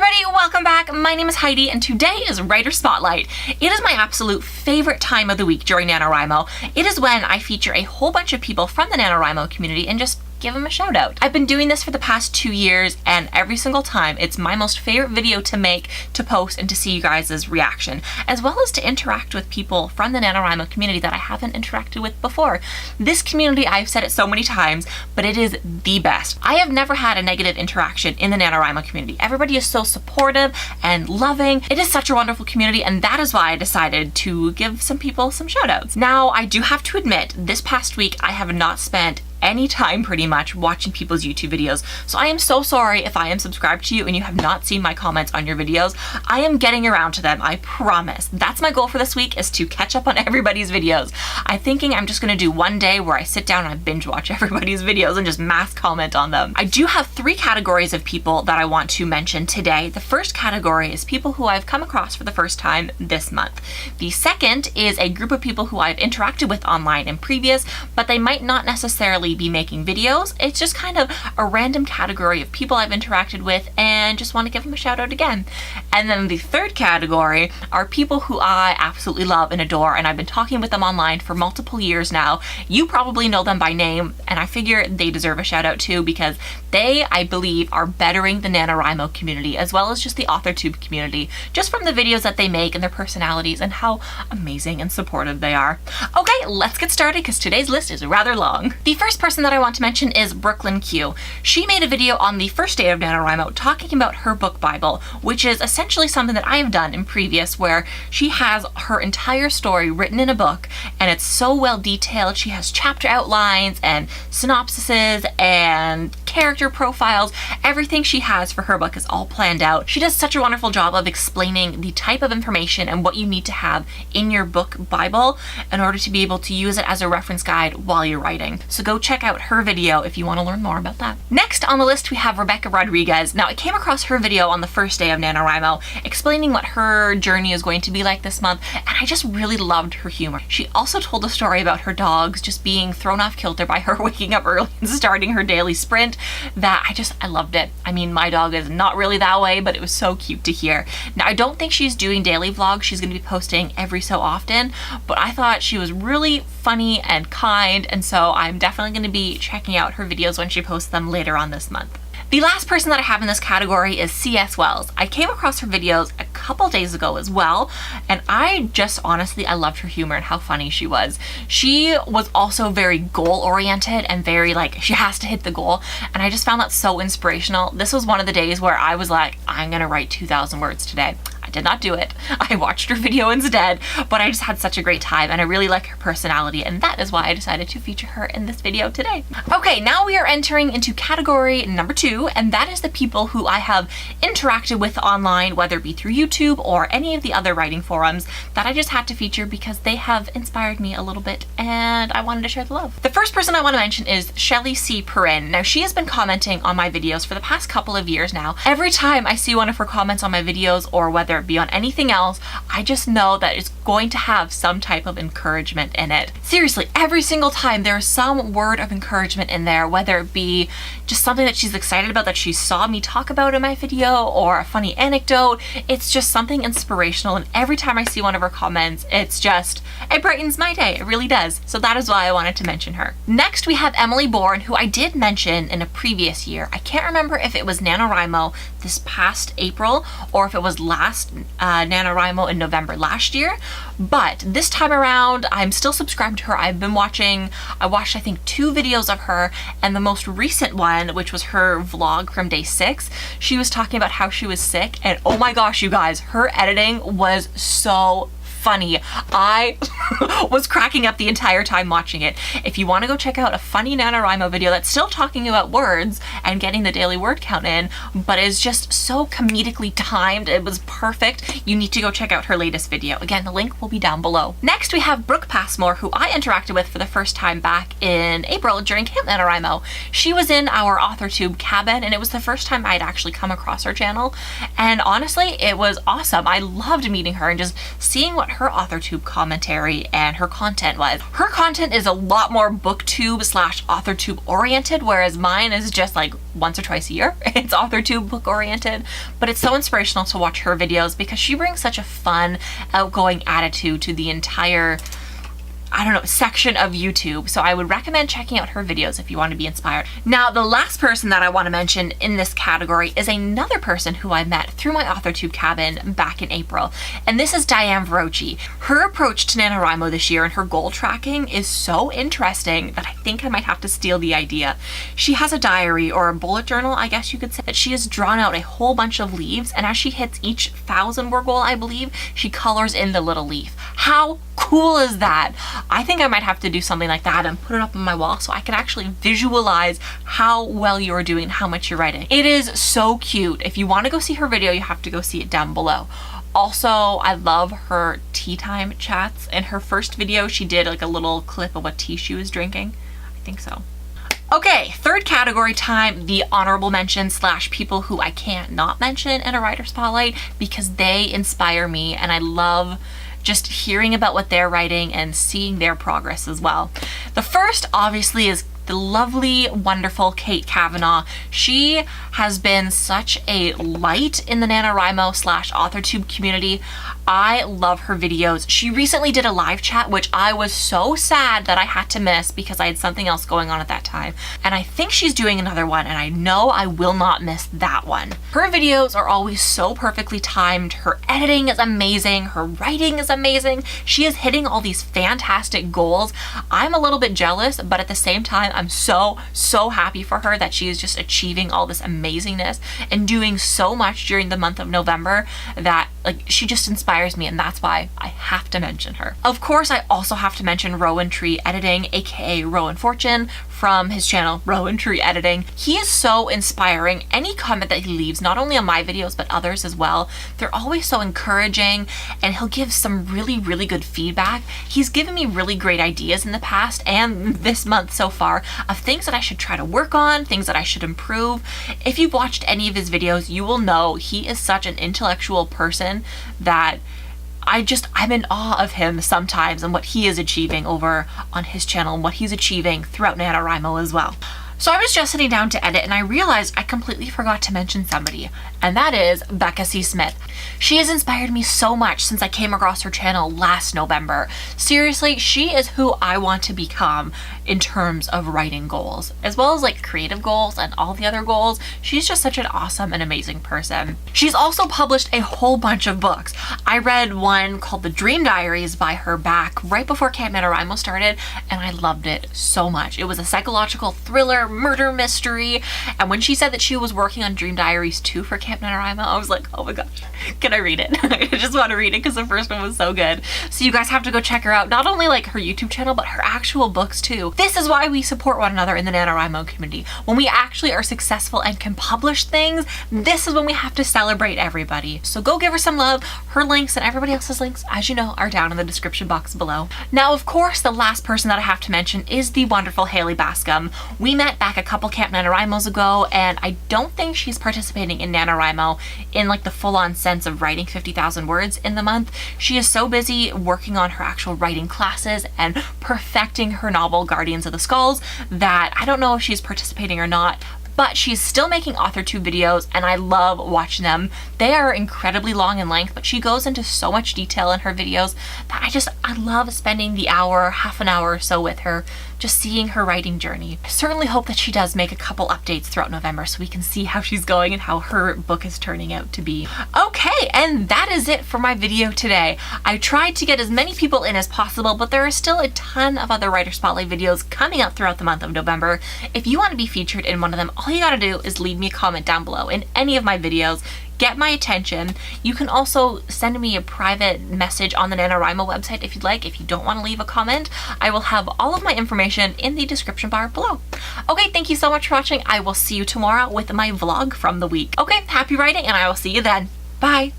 everybody, welcome back. My name is Heidi and today is Writer Spotlight. It is my absolute favorite time of the week during NaNoWriMo. It is when I feature a whole bunch of people from the NaNoWriMo community and just give them a shout out. I've been doing this for the past 2 years and every single time it's my most favorite video to make, to post, and to see you guys' reaction, as well as to interact with people from the NaNoWriMo community that I haven't interacted with before. This community, I've said it so many times, but it is the best. I have never had a negative interaction in the NaNoWriMo community. Everybody is so supportive and loving. It is such a wonderful community, and that is why I decided to give some people some shout outs. Now, I do have to admit, this past week I have not spent any time pretty much watching people's YouTube videos. So I am so sorry if I am subscribed to you and you have not seen my comments on your videos. I am getting around to them, I promise. That's my goal for this week, is to catch up on everybody's videos. I'm thinking I'm just gonna do one day where I sit down and I binge watch everybody's videos and just mass comment on them. I do have 3 categories of people that I want to mention today. The first category is people who I've come across for the first time this month. The second is a group of people who I've interacted with online in previous, but they might not necessarily be making videos. It's just kind of a random category of people I've interacted with and just want to give them a shout out again. And then the third category are people who I absolutely love and adore, and I've been talking with them online for multiple years now. You probably know them by name, and I figure they deserve a shout out too, because they, I believe, are bettering the NaNoWriMo community as well as just the AuthorTube community, just from the videos that they make and their personalities and how amazing and supportive they are. Okay, let's get started because today's list is rather long. The first person that I want to mention is Brooklyn Q. She made a video on the first day of NaNoWriMo talking about her book Bible, which is essentially something that I have done in previous, where she has her entire story written in a book and it's so well detailed. She has chapter outlines and synopsises and character profiles. Everything she has for her book is all planned out. She does such a wonderful job of explaining the type of information and what you need to have in your book Bible in order to be able to use it as a reference guide while you're writing. So go check out her video if you want to learn more about that. Next on the list we have Rebecca Rodriguez. Now, I came across her video on the first day of NaNoWriMo explaining what her journey is going to be like this month, and I just really loved her humor. She also told a story about her dogs just being thrown off kilter by her waking up early and starting her daily sprint that I loved it. I mean, my dog is not really that way, but it was so cute to hear. Now, I don't think she's doing daily vlogs. She's going to be posting every so often, but I thought she was really funny and kind, and so I'm definitely going to be checking out her videos when she posts them later on this month. The last person that I have in this category is C.S. Wells. I came across her videos a couple days ago as well, and I loved her humor and how funny she was. She was also very goal-oriented and very she has to hit the goal, and I just found that so inspirational. This was one of the days where I was like, I'm gonna write 2,000 words today. I did not do it. I watched her video instead, but I just had such a great time and I really like her personality, and that is why I decided to feature her in this video today. Okay, now we are entering into category number 2, and that is the people who I have interacted with online, whether it be through YouTube or any of the other writing forums that I just had to feature because they have inspired me a little bit and I wanted to share the love. The first person I want to mention is Shelly C. Perrin. Now, she has been commenting on my videos for the past couple of years now. Every time I see one of her comments on my videos, or whether it be on anything else, I just know that it's going to have some type of encouragement in it. Seriously, every single time there is some word of encouragement in there, whether it be just something that she's excited about that she saw me talk about in my video, or a funny anecdote. It's just something inspirational, and every time I see one of her comments, it brightens my day. It really does. So that is why I wanted to mention her. Next, we have Emily Bourne, who I did mention in a previous year. I can't remember if it was NaNoWriMo this past April or if it was last NaNoWriMo in November last year, but this time around I'm still subscribed to her. I watched I think 2 videos of her, and the most recent one, which was her vlog from day 6, she was talking about how she was sick, and oh my gosh, you guys, her editing was so funny. I was cracking up the entire time watching it. If you want to go check out a funny NaNoWriMo video that's still talking about words and getting the daily word count in, but is just so comedically timed, it was perfect, you need to go check out her latest video. Again, the link will be down below. Next, we have Brooke Passmore, who I interacted with for the first time back in April during Camp NaNoWriMo. She was in our AuthorTube cabin, and it was the first time I'd actually come across her channel, and honestly, it was awesome. I loved meeting her and just seeing what what her AuthorTube commentary and her content was. Her content is a lot more booktube / AuthorTube oriented, whereas mine is just like once or twice a year. It's AuthorTube book oriented, but it's so inspirational to watch her videos because she brings such a fun, outgoing attitude to the entire section of YouTube. So I would recommend checking out her videos if you want to be inspired. Now, the last person that I want to mention in this category is another person who I met through my AuthorTube cabin back in April. And this is Diane Verocchi. Her approach to NaNoWriMo this year and her goal tracking is so interesting that I think I might have to steal the idea. She has a diary, or a bullet journal, I guess you could say, that she has drawn out a whole bunch of leaves, and as she hits each 1,000-word goal, I believe, she colors in the little leaf. How cool is that? I think I might have to do something like that and put it up on my wall so I can actually visualize how well you're doing and how much you're writing. It is so cute. If you want to go see her video, you have to go see it down below. Also, I love her tea time chats. In her first video, she did like a little clip of what tea she was drinking. I think so. Okay, third category time, the honorable mention / people who I can't not mention in a writer spotlight because they inspire me and I love just hearing about what they're writing and seeing their progress as well. The first obviously is the lovely, wonderful Kate Kavanaugh. She has been such a light in the NaNoWriMo / AuthorTube community. I love her videos. She recently did a live chat, which I was so sad that I had to miss because I had something else going on at that time. And I think she's doing another one, and I know I will not miss that one. Her videos are always so perfectly timed. Her editing is amazing. Her writing is amazing. She is hitting all these fantastic goals. I'm a little bit jealous, but at the same time, I'm so happy for her that she is just achieving all this amazingness and doing so much during the month of November that she just inspires me, and that's why I have to mention her. Of course, I also have to mention Rowan Tree Editing, aka Rowan Fortune, from his channel Rowan Tree Editing. He is so inspiring. Any comment that he leaves, not only on my videos but others as well, they're always so encouraging, and he'll give some really good feedback. He's given me really great ideas in the past and this month so far of things that I should try to work on, things that I should improve. If you've watched any of his videos, you will know he is such an intellectual person that I'm in awe of him sometimes and what he is achieving over on his channel and what he's achieving throughout NaNoWriMo as well. So I was just sitting down to edit and I realized I completely forgot to mention somebody, and that is Becca C. Smith. She has inspired me so much since I came across her channel last November. Seriously, she is who I want to become in terms of writing goals, as well as creative goals and all the other goals. She's just such an awesome and amazing person. She's also published a whole bunch of books. I read one called The Dream Diaries by her back right before Camp NaNoWriMo started, and I loved it so much. It was a psychological thriller, murder mystery, and when she said that she was working on Dream Diaries 2 for Camp NaNoWriMo, I was like, oh my gosh, can I read it? I just want to read it because the first one was so good. So you guys have to go check her out, not only her YouTube channel, but her actual books too. This is why we support one another in the NaNoWriMo community. When we actually are successful and can publish things, this is when we have to celebrate everybody. So go give her some love. Her links and everybody else's links, as you know, are down in the description box below. Now, of course, the last person that I have to mention is the wonderful Haley Bascom. We met back a couple Camp NaNoWriMos ago, and I don't think she's participating in NaNoWriMo in the full-on sense of writing 50,000 words in the month. She is so busy working on her actual writing classes and perfecting her novel Guardians of the Skulls that I don't know if she's participating or not, but she's still making AuthorTube videos and I love watching them. They are incredibly long in length, but she goes into so much detail in her videos that I love spending the hour, half an hour or so with her, just seeing her writing journey. I certainly hope that she does make a couple updates throughout November so we can see how she's going and how her book is turning out to be. Okay, and that is it for my video today. I tried to get as many people in as possible, but there are still a ton of other Writer Spotlight videos coming out throughout the month of November. If you want to be featured in one of them, all you gotta do is leave me a comment down below in any of my videos. Get my attention. You can also send me a private message on the NaNoWriMo website if you'd like. If you don't want to leave a comment, I will have all of my information in the description bar below. Okay, thank you so much for watching. I will see you tomorrow with my vlog from the week. Okay, happy writing, and I will see you then. Bye.